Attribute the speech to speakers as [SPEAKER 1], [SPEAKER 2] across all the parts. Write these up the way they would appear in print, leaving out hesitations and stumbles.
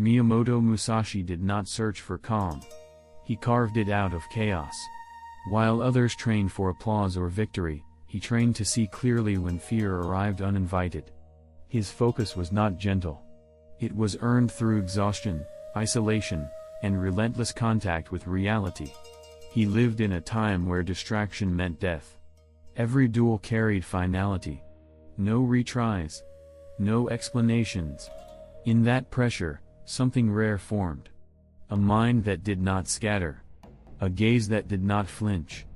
[SPEAKER 1] Miyamoto Musashi did not search for calm. He carved it out of chaos. While others trained for applause or victory, he trained to see clearly when fear arrived uninvited. His focus was not gentle. It was earned through exhaustion, isolation, and relentless contact with reality. He lived in a time where distraction meant death. Every duel carried finality. No retries. No explanations. In that pressure, something rare formed. A mind that did not scatter. A gaze that did not flinch.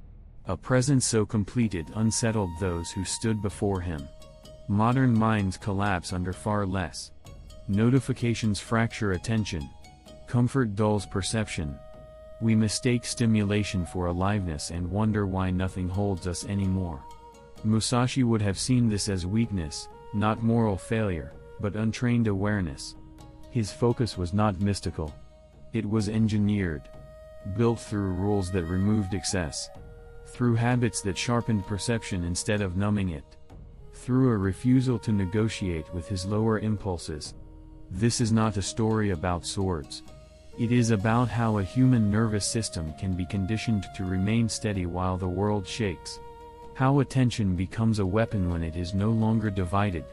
[SPEAKER 1] A presence so complete it unsettled those who stood before him. Modern minds collapse under far less. Notifications fracture attention. Comfort dulls perception. We mistake stimulation for aliveness and wonder why nothing holds us anymore. Musashi would have seen this as weakness, not moral failure, but untrained awareness. His focus was not mystical. It was engineered. Built through rules that removed excess. Through habits that sharpened perception instead of numbing it. Through a refusal to negotiate with his lower impulses. This is not a story about swords. It is about how a human nervous system can be conditioned to remain steady while the world shakes. How attention becomes a weapon when it is no longer divided.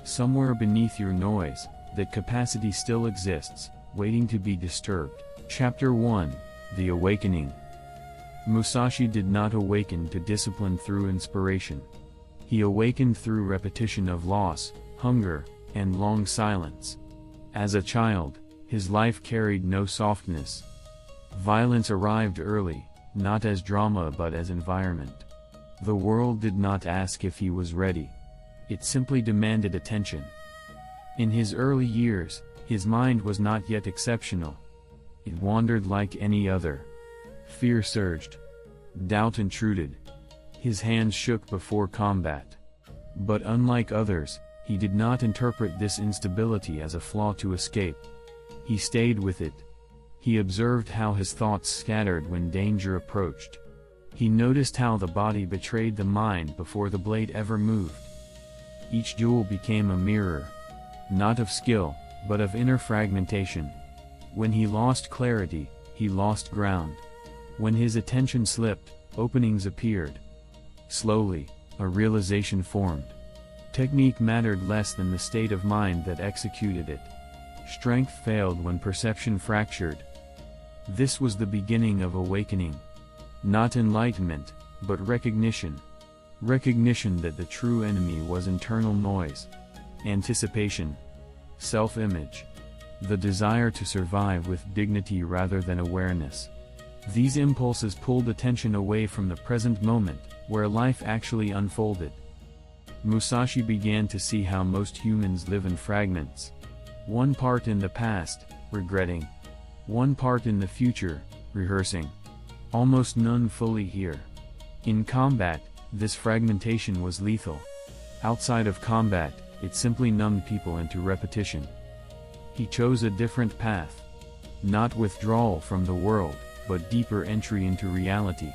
[SPEAKER 1] Somewhere beneath your noise, that capacity still exists, waiting to be disturbed. Chapter 1: The Awakening. Musashi did not awaken to discipline through inspiration. He awakened through repetition of loss, hunger, and long silence. As a child, his life carried no softness. Violence arrived early, not as drama but as environment. The world did not ask if he was ready. It simply demanded attention. In his early years, his mind was not yet exceptional. It wandered like any other. Fear surged. Doubt intruded. His hands shook before combat. But unlike others, he did not interpret this instability as a flaw to escape. He stayed with it. He observed how his thoughts scattered when danger approached. He noticed how the body betrayed the mind before the blade ever moved. Each duel became a mirror. Not of skill, but of inner fragmentation. When he lost clarity, he lost ground. When his attention slipped, openings appeared. Slowly, a realization formed. Technique mattered less than the state of mind that executed it. Strength failed when perception fractured. This was the beginning of awakening. Not enlightenment, but recognition. Recognition that the true enemy was internal noise. Anticipation. Self-image. The desire to survive with dignity rather than awareness. These impulses pulled attention away from the present moment, where life actually unfolded. Musashi began to see how most humans live in fragments. One part in the past, regretting. One part in the future, rehearsing. Almost none fully here. In combat, this fragmentation was lethal. Outside of combat, it simply numbed people into repetition. He chose a different path. Not withdrawal from the world, but deeper entry into reality.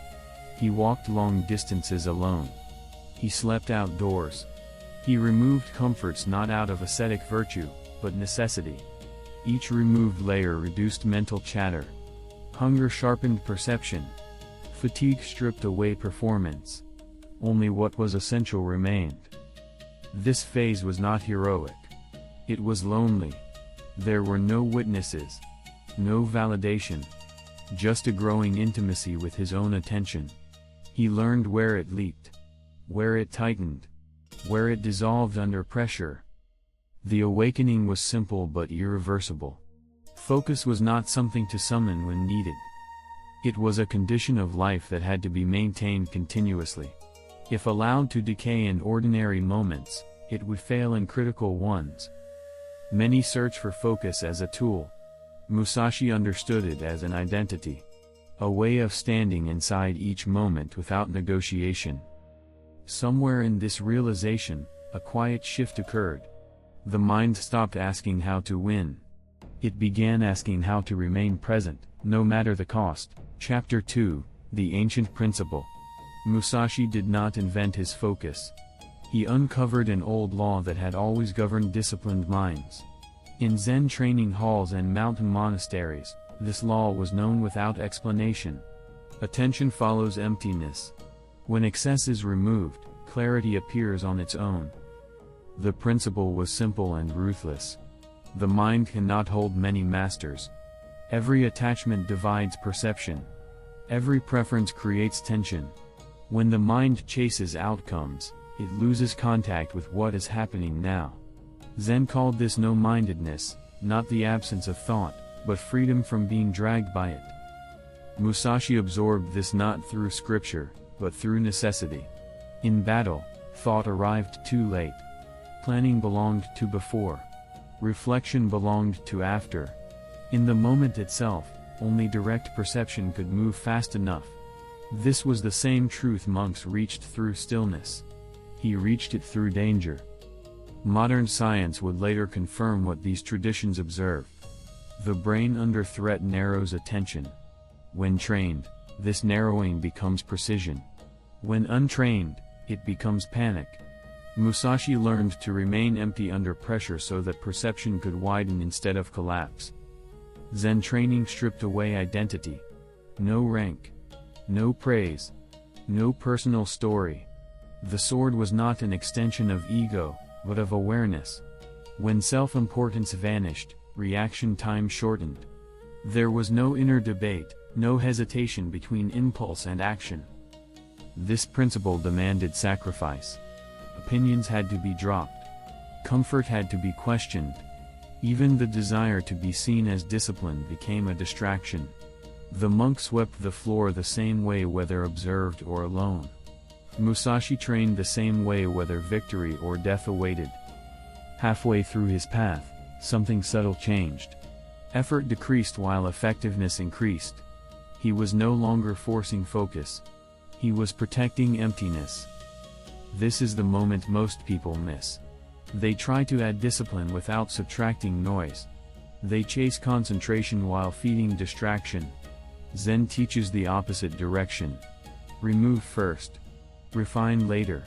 [SPEAKER 1] He walked long distances alone. He slept outdoors. He removed comforts not out of ascetic virtue, but necessity. Each removed layer reduced mental chatter. Hunger sharpened perception. Fatigue stripped away performance. Only what was essential remained. This phase was not heroic. It was lonely. There were no witnesses. No validation. Just a growing intimacy with his own attention. He learned where it leaked. Where it tightened. Where it dissolved under pressure. The awakening was simple but irreversible. Focus was not something to summon when needed. It was a condition of life that had to be maintained continuously. If allowed to decay in ordinary moments, it would fail in critical ones. Many search for focus as a tool. Musashi understood it as an identity. A way of standing inside each moment without negotiation. Somewhere in this realization, a quiet shift occurred. The mind stopped asking how to win. It began asking how to remain present, no matter the cost. Chapter 2: The Ancient Principle. Musashi did not invent his focus. He uncovered an old law that had always governed disciplined minds. In Zen training halls and mountain monasteries, this law was known without explanation. Attention follows emptiness. When excess is removed, clarity appears on its own. The principle was simple and ruthless. The mind cannot hold many masters. Every attachment divides perception. Every preference creates tension. When the mind chases outcomes, it loses contact with what is happening now. Zen called this no-mindedness, not the absence of thought, but freedom from being dragged by it. Musashi absorbed this not through scripture, but through necessity. In battle, thought arrived too late. Planning belonged to before. Reflection belonged to after. In the moment itself, only direct perception could move fast enough. This was the same truth monks reached through stillness. He reached it through danger. Modern science would later confirm what these traditions observed. The brain under threat narrows attention. When trained, this narrowing becomes precision. When untrained, it becomes panic. Musashi learned to remain empty under pressure so that perception could widen instead of collapse. Zen training stripped away identity. No rank. No praise. No personal story. The sword was not an extension of ego, but of awareness. When self-importance vanished, reaction time shortened. There was no inner debate, no hesitation between impulse and action. This principle demanded sacrifice. Opinions had to be dropped. Comfort had to be questioned. Even the desire to be seen as disciplined became a distraction. The monk swept the floor the same way whether observed or alone. Musashi trained the same way whether victory or death awaited. Halfway through his path, something subtle changed. Effort decreased while effectiveness increased. He was no longer forcing focus. He was protecting emptiness. This is the moment most people miss. They try to add discipline without subtracting noise. They chase concentration while feeding distraction. Zen teaches the opposite direction. Remove first. Refine later.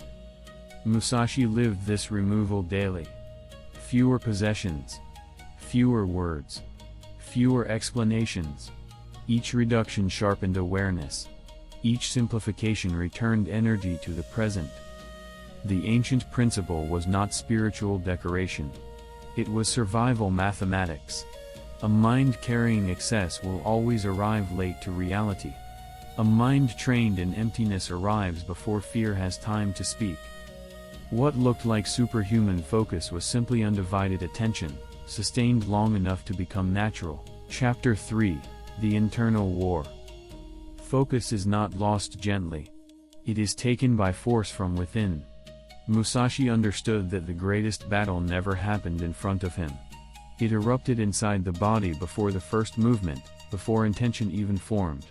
[SPEAKER 1] Musashi lived this removal daily. Fewer possessions. Fewer words. Fewer explanations. Each reduction sharpened awareness. Each simplification returned energy to the present. The ancient principle was not spiritual decoration. It was survival mathematics. A mind carrying excess will always arrive late to reality. A mind trained in emptiness arrives before fear has time to speak. What looked like superhuman focus was simply undivided attention, sustained long enough to become natural. Chapter 3: The Internal War. Focus is not lost gently. It is taken by force from within. Musashi understood that the greatest battle never happened in front of him. It erupted inside the body before the first movement, before intention even formed.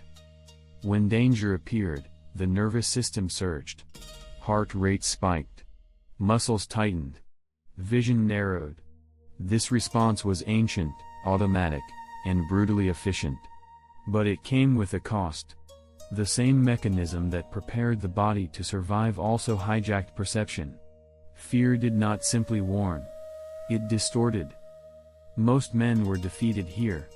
[SPEAKER 1] When danger appeared, the nervous system surged. Heart rate spiked. Muscles tightened. Vision narrowed. This response was ancient, automatic, and brutally efficient. But it came with a cost. The same mechanism that prepared the body to survive also hijacked perception. Fear did not simply warn. It distorted. Most men were defeated here.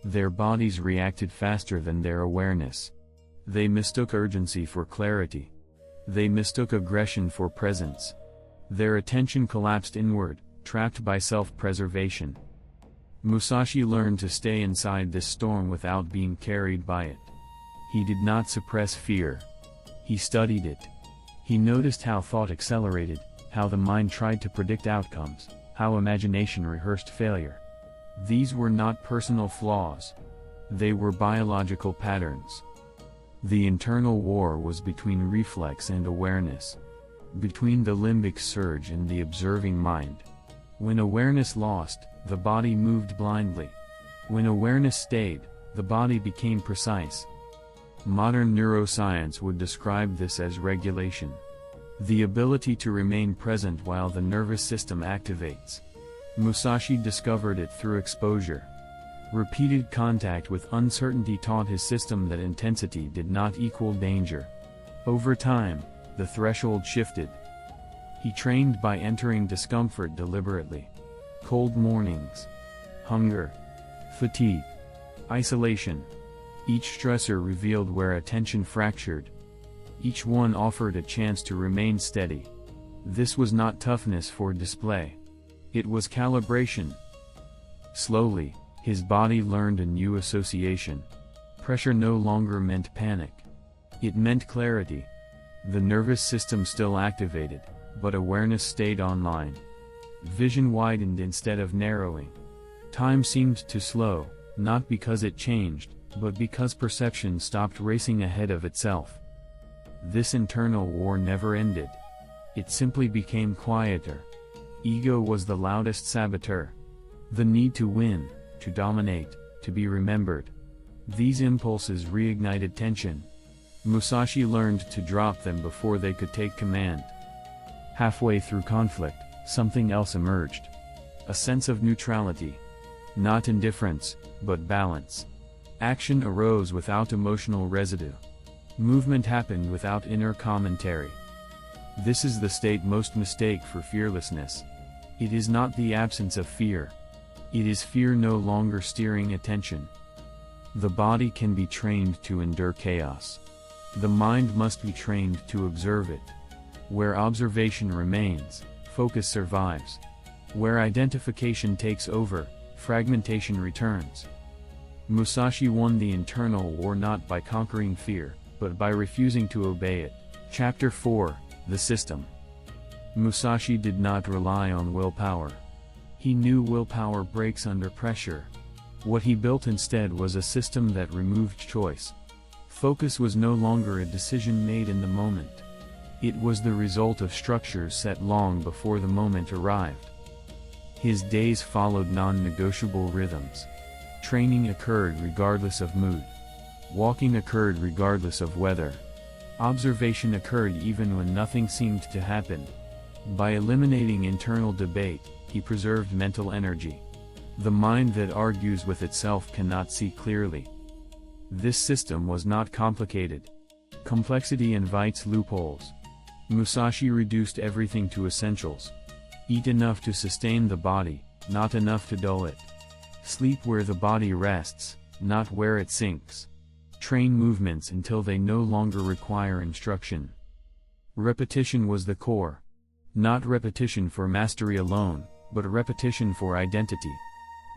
[SPEAKER 1] Their bodies reacted faster than their awareness. They mistook urgency for clarity. They mistook aggression for presence. Their attention collapsed inward, trapped by self-preservation. Musashi learned to stay inside this storm without being carried by it. He did not suppress fear. He studied it. He noticed how thought accelerated, how the mind tried to predict outcomes, how imagination rehearsed failure. These were not personal flaws. They were biological patterns. The internal war was between reflex and awareness. Between the limbic surge and the observing mind. When awareness lost, the body moved blindly. When awareness stayed, the body became precise. Modern neuroscience would describe this as regulation. The ability to remain present while the nervous system activates. Musashi discovered it through exposure. Repeated contact with uncertainty taught his system that intensity did not equal danger. Over time, the threshold shifted. He trained by entering discomfort deliberately. Cold mornings. hunger, fatigue, isolation. Each stressor revealed where attention fractured. Each one offered a chance to remain steady. This was not toughness for display. It was calibration. Slowly, his body learned a new association. Pressure no longer meant panic. It meant clarity. The nervous system still activated, but awareness stayed online. Vision widened instead of narrowing. Time seemed to slow, not because it changed, but because perception stopped racing ahead of itself. This internal war never ended. It simply became quieter. Ego was the loudest saboteur. The need to win, to dominate, to be remembered. These impulses reignited tension. Musashi learned to drop them before they could take command. Halfway through conflict, something else emerged. A sense of neutrality. Not indifference, but balance. Action arose without emotional residue. Movement happened without inner commentary. This is the state most mistake for fearlessness. It is not the absence of fear. It is fear no longer steering attention. The body can be trained to endure chaos. The mind must be trained to observe it. Where observation remains, focus survives. Where identification takes over, fragmentation returns. Musashi won the internal war not by conquering fear, but by refusing to obey it. Chapter 4, The System. Musashi did not rely on willpower. He knew willpower breaks under pressure. What he built instead was a system that removed choice. Focus was no longer a decision made in the moment. It was the result of structures set long before the moment arrived. His days followed non-negotiable rhythms. Training occurred regardless of mood. Walking occurred regardless of weather. Observation occurred even when nothing seemed to happen. By eliminating internal debate, he preserved mental energy. The mind that argues with itself cannot see clearly. This system was not complicated. Complexity invites loopholes. Musashi reduced everything to essentials. Eat enough to sustain the body, not enough to dull it. Sleep where the body rests, not where it sinks. Train movements until they no longer require instruction. Repetition was the core. Not repetition for mastery alone, but repetition for identity.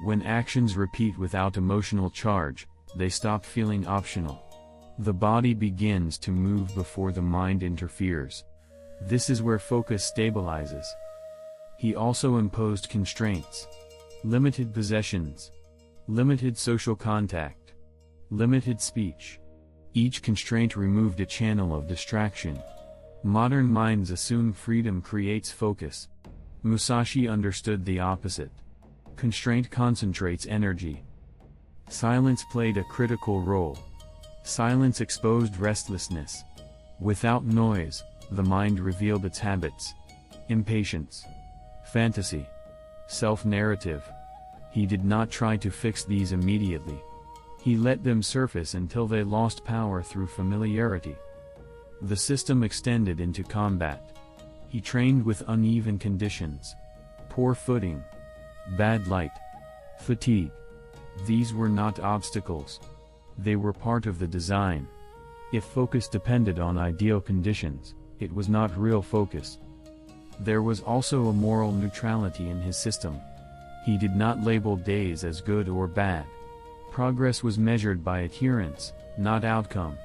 [SPEAKER 1] When actions repeat without emotional charge, they stop feeling optional. The body begins to move before the mind interferes. This is where focus stabilizes. He also imposed constraints. Limited possessions. Limited social contact. Limited speech. Each constraint removed a channel of distraction. Modern minds assume freedom creates focus. Musashi understood the opposite. Constraint concentrates energy. Silence played a critical role. Silence exposed restlessness. Without noise, the mind revealed its habits. Impatience. Fantasy. Self-narrative. He did not try to fix these immediately. He let them surface until they lost power through familiarity. The system extended into combat. He trained with uneven conditions. Poor footing. Bad light. Fatigue. These were not obstacles. They were part of the design. If focus depended on ideal conditions, it was not real focus. There was also a moral neutrality in his system. He did not label days as good or bad. Progress was measured by adherence, not outcome.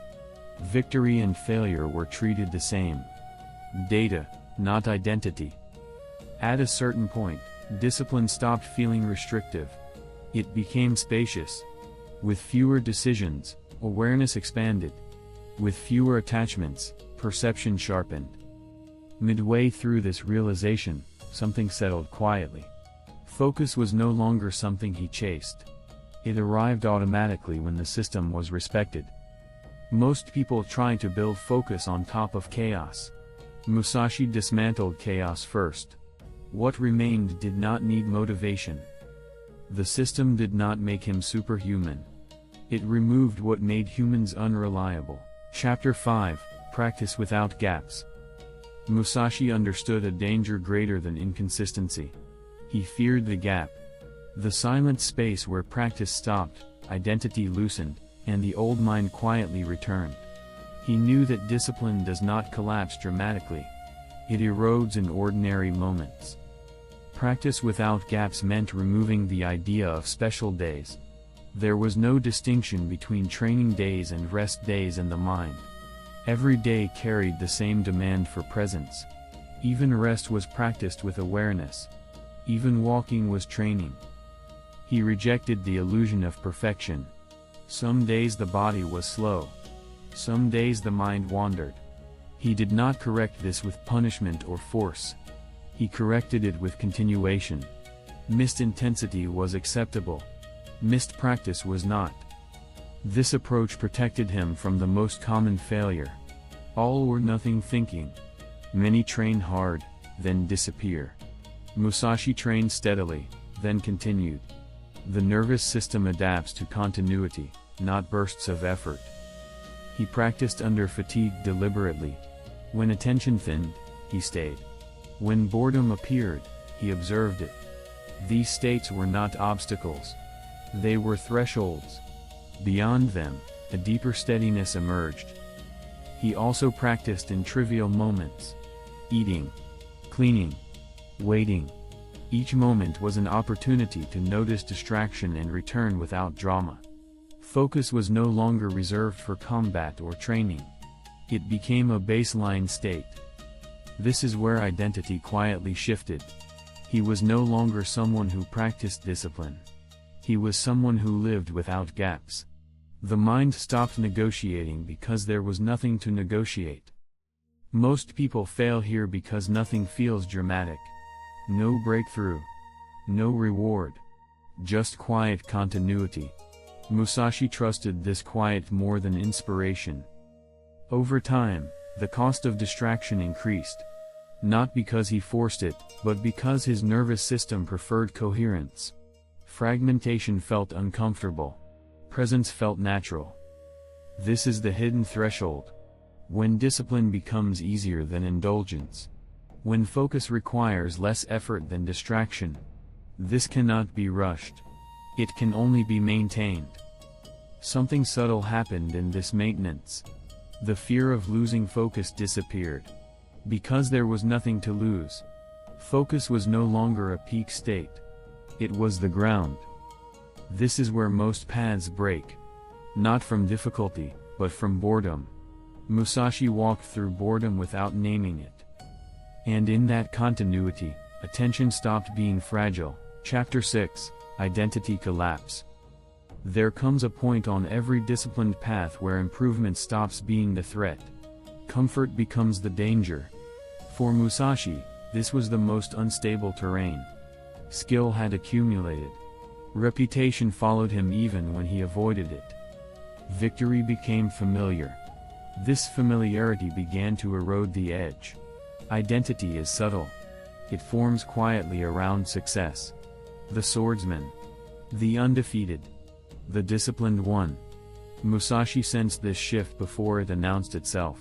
[SPEAKER 1] Victory and failure were treated the same. Data, not identity. At a certain point, discipline stopped feeling restrictive. It became spacious. With fewer decisions, awareness expanded. With fewer attachments, perception sharpened. Midway through this realization, something settled quietly. Focus was no longer something he chased. It arrived automatically when the system was respected. Most people try to build focus on top of chaos. Musashi dismantled chaos first. What remained did not need motivation. The system did not make him superhuman. It removed what made humans unreliable. Chapter 5, Practice Without Gaps. Musashi understood a danger greater than inconsistency. He feared the gap. The silent space where practice stopped, identity loosened, and the old mind quietly returned. He knew that discipline does not collapse dramatically. It erodes in ordinary moments. Practice without gaps meant removing the idea of special days. There was no distinction between training days and rest days in the mind. Every day carried the same demand for presence. Even rest was practiced with awareness. Even walking was training. He rejected the illusion of perfection. Some days the body was slow. Some days the mind wandered. He did not correct this with punishment or force. He corrected it with continuation. Missed intensity was acceptable. Missed practice was not. This approach protected him from the most common failure: all or nothing thinking. Many train hard, then disappear. Musashi trained steadily, then continued. The nervous system adapts to continuity, not bursts of effort. He practiced under fatigue deliberately. When attention thinned, he stayed. When boredom appeared, he observed it. These states were not obstacles. They were thresholds. Beyond them, a deeper steadiness emerged. He also practiced in trivial moments. Eating, cleaning, waiting. Each moment was an opportunity to notice distraction and return without drama. Focus was no longer reserved for combat or training. It became a baseline state. This is where identity quietly shifted. He was no longer someone who practiced discipline. He was someone who lived without gaps. The mind stopped negotiating because there was nothing to negotiate. Most people fail here because nothing feels dramatic. No breakthrough. No reward. Just quiet continuity. Musashi trusted this quiet more than inspiration. Over time, the cost of distraction increased. Not because he forced it, but because his nervous system preferred coherence. Fragmentation felt uncomfortable. Presence felt natural. This is the hidden threshold. When discipline becomes easier than indulgence. When focus requires less effort than distraction. This cannot be rushed. It can only be maintained. Something subtle happened in this maintenance. The fear of losing focus disappeared. Because there was nothing to lose. Focus was no longer a peak state. It was the ground. This is where most paths break. Not from difficulty, but from boredom. Musashi walked through boredom without naming it. And in that continuity, attention stopped being fragile. Chapter 6, Identity Collapse. There comes a point on every disciplined path where improvement stops being the threat. Comfort becomes the danger. For Musashi, this was the most unstable terrain. Skill had accumulated. Reputation followed him even when he avoided it. Victory became familiar. This familiarity began to erode the edge. Identity is subtle. It forms quietly around success. The swordsman. The undefeated. The disciplined one. Musashi sensed this shift before it announced itself.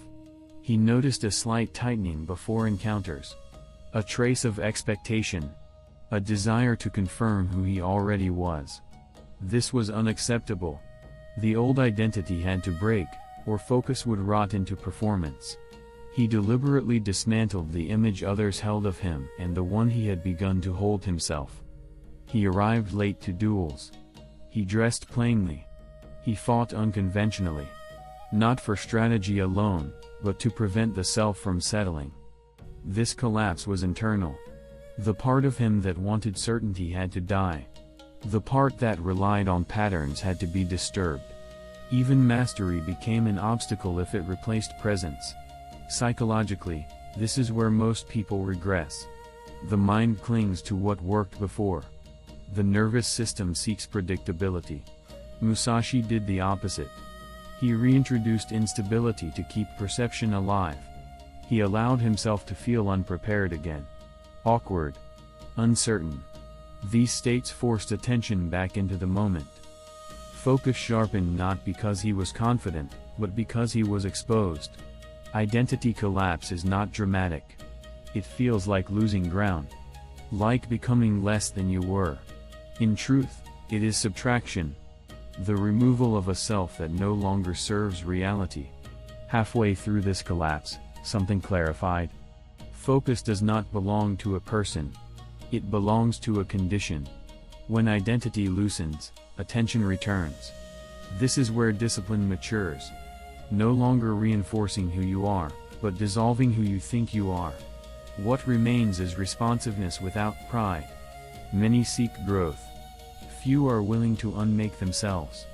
[SPEAKER 1] He noticed a slight tightening before encounters. A trace of expectation. A desire to confirm who he already was. This was unacceptable. The old identity had to break, or focus would rot into performance. He deliberately dismantled the image others held of him and the one he had begun to hold himself. He arrived late to duels. He dressed plainly. He fought unconventionally. Not for strategy alone, but to prevent the self from settling. This collapse was internal. The part of him that wanted certainty had to die. The part that relied on patterns had to be disturbed. Even mastery became an obstacle if it replaced presence. Psychologically, this is where most people regress. The mind clings to what worked before. The nervous system seeks predictability. Musashi did the opposite. He reintroduced instability to keep perception alive. He allowed himself to feel unprepared again. Awkward. Uncertain. These states forced attention back into the moment. Focus sharpened not because he was confident, but because he was exposed. Identity collapse is not dramatic. It feels like losing ground. Like becoming less than you were. In truth, it is subtraction. The removal of a self that no longer serves reality. Halfway through this collapse, something clarified. Focus does not belong to a person. It belongs to a condition. When identity loosens, attention returns. This is where discipline matures. No longer reinforcing who you are, but dissolving who you think you are. What remains is responsiveness without pride. Many seek growth. Few are willing to unmake themselves.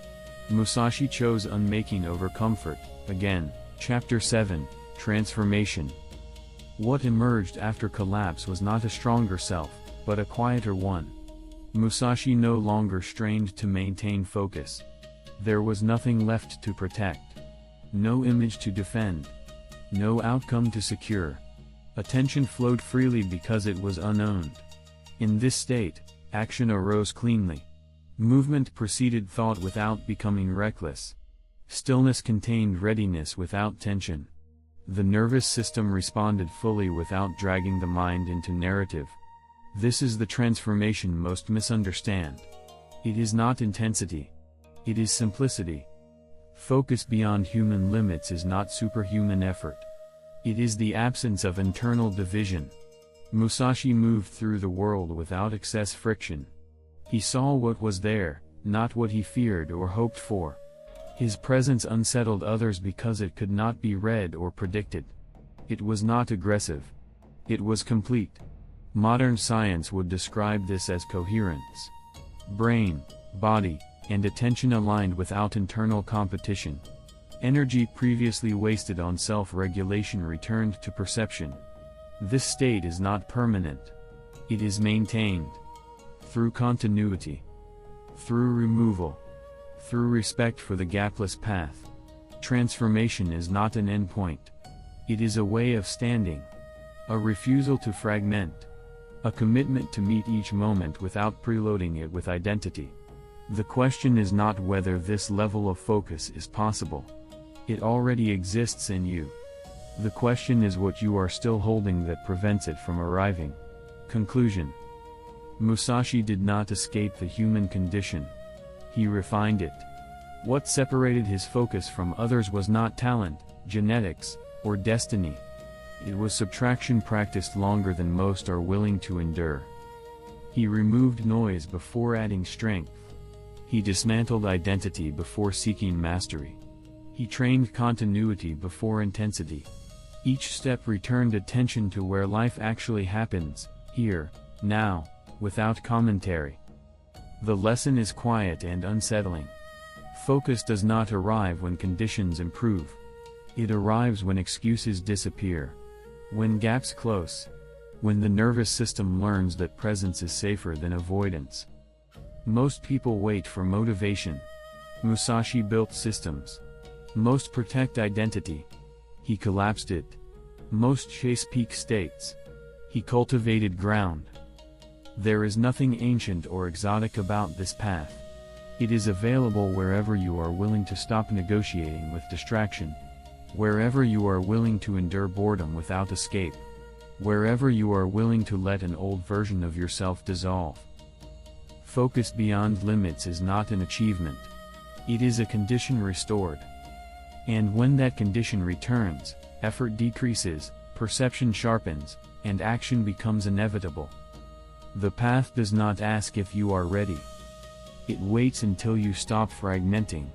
[SPEAKER 1] Musashi chose unmaking over comfort. Again, Chapter 7, Transformation. What emerged after collapse was not a stronger self, but a quieter one. Musashi no longer strained to maintain focus. There was nothing left to protect. No image to defend. No outcome to secure. Attention flowed freely because it was unowned. In this state, action arose cleanly. Movement preceded thought without becoming reckless. Stillness contained readiness without tension. The nervous system responded fully without dragging the mind into narrative. This is the transformation most misunderstand. It is not intensity. It is simplicity. Focus beyond human limits is not superhuman effort. It is the absence of internal division. Musashi moved through the world without excess friction. He saw what was there, not what he feared or hoped for. His presence unsettled others because it could not be read or predicted. It was not aggressive. It was complete. Modern science would describe this as coherence. Brain, body, and attention aligned without internal competition. Energy previously wasted on self-regulation returned to perception. This state is not permanent. It is maintained. Through continuity. Through removal. Through respect for the gapless path. Transformation is not an endpoint. It is a way of standing. A refusal to fragment. A commitment to meet each moment without preloading it with identity. The question is not whether this level of focus is possible. It already exists in you. The question is what you are still holding that prevents it from arriving. Conclusion. Musashi did not escape the human condition. He refined it. What separated his focus from others was not talent, genetics, or destiny. It was subtraction practiced longer than most are willing to endure. He removed noise before adding strength. He dismantled identity before seeking mastery. He trained continuity before intensity. Each step returned attention to where life actually happens, here, now, without commentary. The lesson is quiet and unsettling. Focus does not arrive when conditions improve. It arrives when excuses disappear. When gaps close. When the nervous system learns that presence is safer than avoidance. Most people wait for motivation. Musashi built systems. Most protect identity. He collapsed it. Most chase peak states. He cultivated ground. There is nothing ancient or exotic about this path. It is available wherever you are willing to stop negotiating with distraction. Wherever you are willing to endure boredom without escape. Wherever you are willing to let an old version of yourself dissolve. Focus beyond limits is not an achievement. It is a condition restored. And when that condition returns, effort decreases, perception sharpens, and action becomes inevitable. The path does not ask if you are ready. It waits until you stop fragmenting.